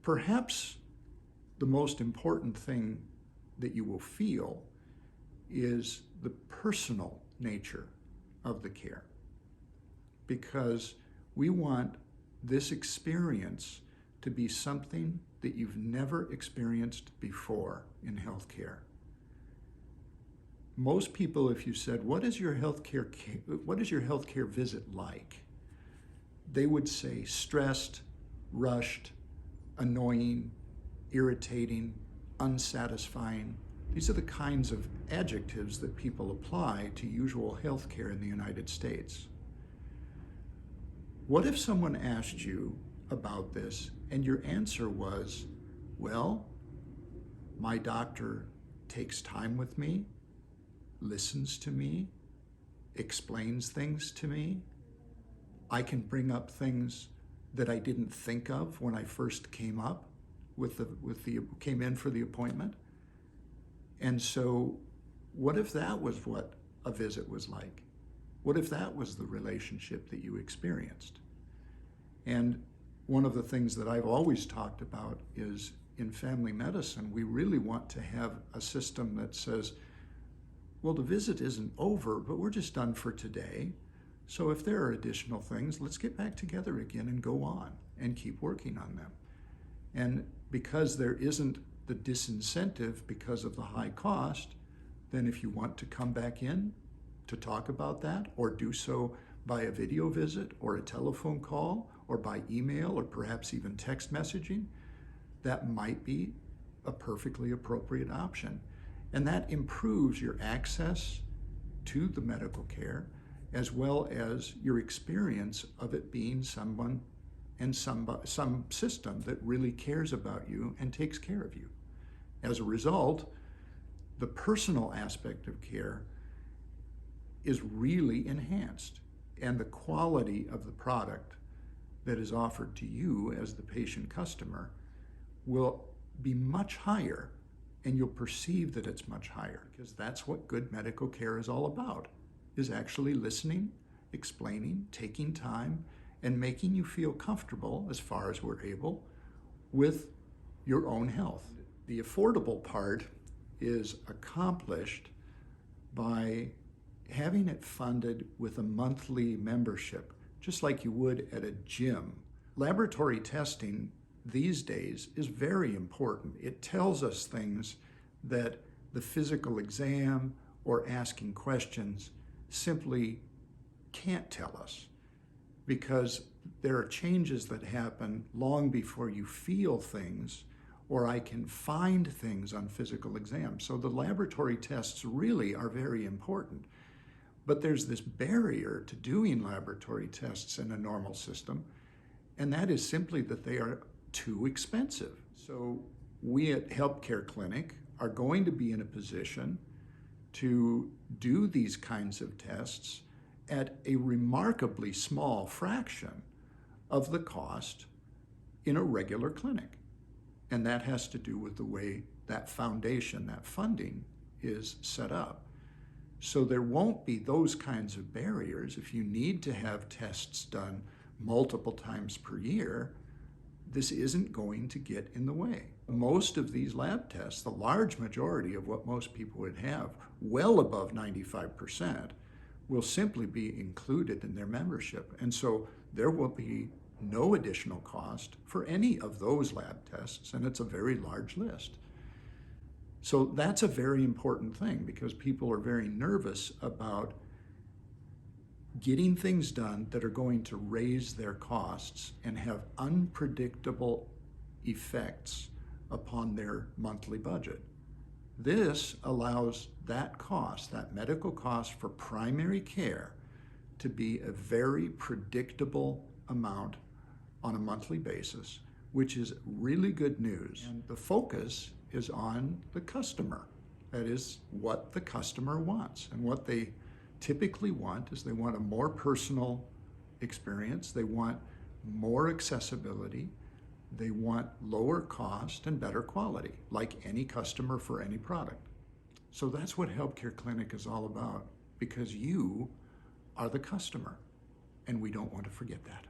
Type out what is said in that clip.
Perhaps the most important thing that you will feel is the personal nature of the care, because we want this experience to be something that you've never experienced before in healthcare. Most people, if you said, what is your healthcare visit like? They would say stressed, rushed, annoying, irritating, unsatisfying. These are the kinds of adjectives that people apply to usual healthcare in the United States. What if someone asked you about this and your answer was, well, my doctor takes time with me, listens to me, explains things to me. I can bring up things that I didn't think of when I first came in for the appointment. And so what if that was what a visit was like? What if that was the relationship that you experienced? And one of the things that I've always talked about is in family medicine, we really want to have a system that says, well, the visit isn't over, but we're just done for today. So if there are additional things, let's get back together again and go on and keep working on them. And because there isn't the disincentive because of the high cost, then if you want to come back in to talk about that, or do so by a video visit or a telephone call or by email or perhaps even text messaging, that might be a perfectly appropriate option. And that improves your access to the medical care as well as your experience of it being someone and some system that really cares about you and takes care of you. As a result, the personal aspect of care is really enhanced, and the quality of the product that is offered to you as the patient customer will be much higher, and you'll perceive that it's much higher, because that's what good medical care is all about, is actually listening, explaining, taking time, and making you feel comfortable, as far as we're able, with your own health. The affordable part is accomplished by having it funded with a monthly membership, just like you would at a gym. Laboratory testing these days is very important. It tells us things that the physical exam or asking questions simply can't tell us, because there are changes that happen long before you feel things, or I can find things on physical exams. So the laboratory tests really are very important. But there's this barrier to doing laboratory tests in a normal system, and that is simply that they are too expensive. So we at HELPcare Clinic are going to be in a position to do these kinds of tests at a remarkably small fraction of the cost in a regular clinic. And that has to do with the way that foundation, that funding, is set up. So there won't be those kinds of barriers. If you need to have tests done multiple times per year, this isn't going to get in the way. Most of these lab tests, the large majority of what most people would have, well above 95%, will simply be included in their membership. And so there will be no additional cost for any of those lab tests, and it's a very large list. So that's a very important thing, because people are very nervous about getting things done that are going to raise their costs and have unpredictable effects upon their monthly budget. This allows that cost, that medical cost for primary care, to be a very predictable amount on a monthly basis, which is really good news. And the focus is on the customer. That is what the customer wants. And what they typically want is they want a more personal experience. They want more accessibility. They want lower cost and better quality, like any customer for any product. So that's what HELPcare Clinic is all about, because you are the customer, and we don't want to forget that.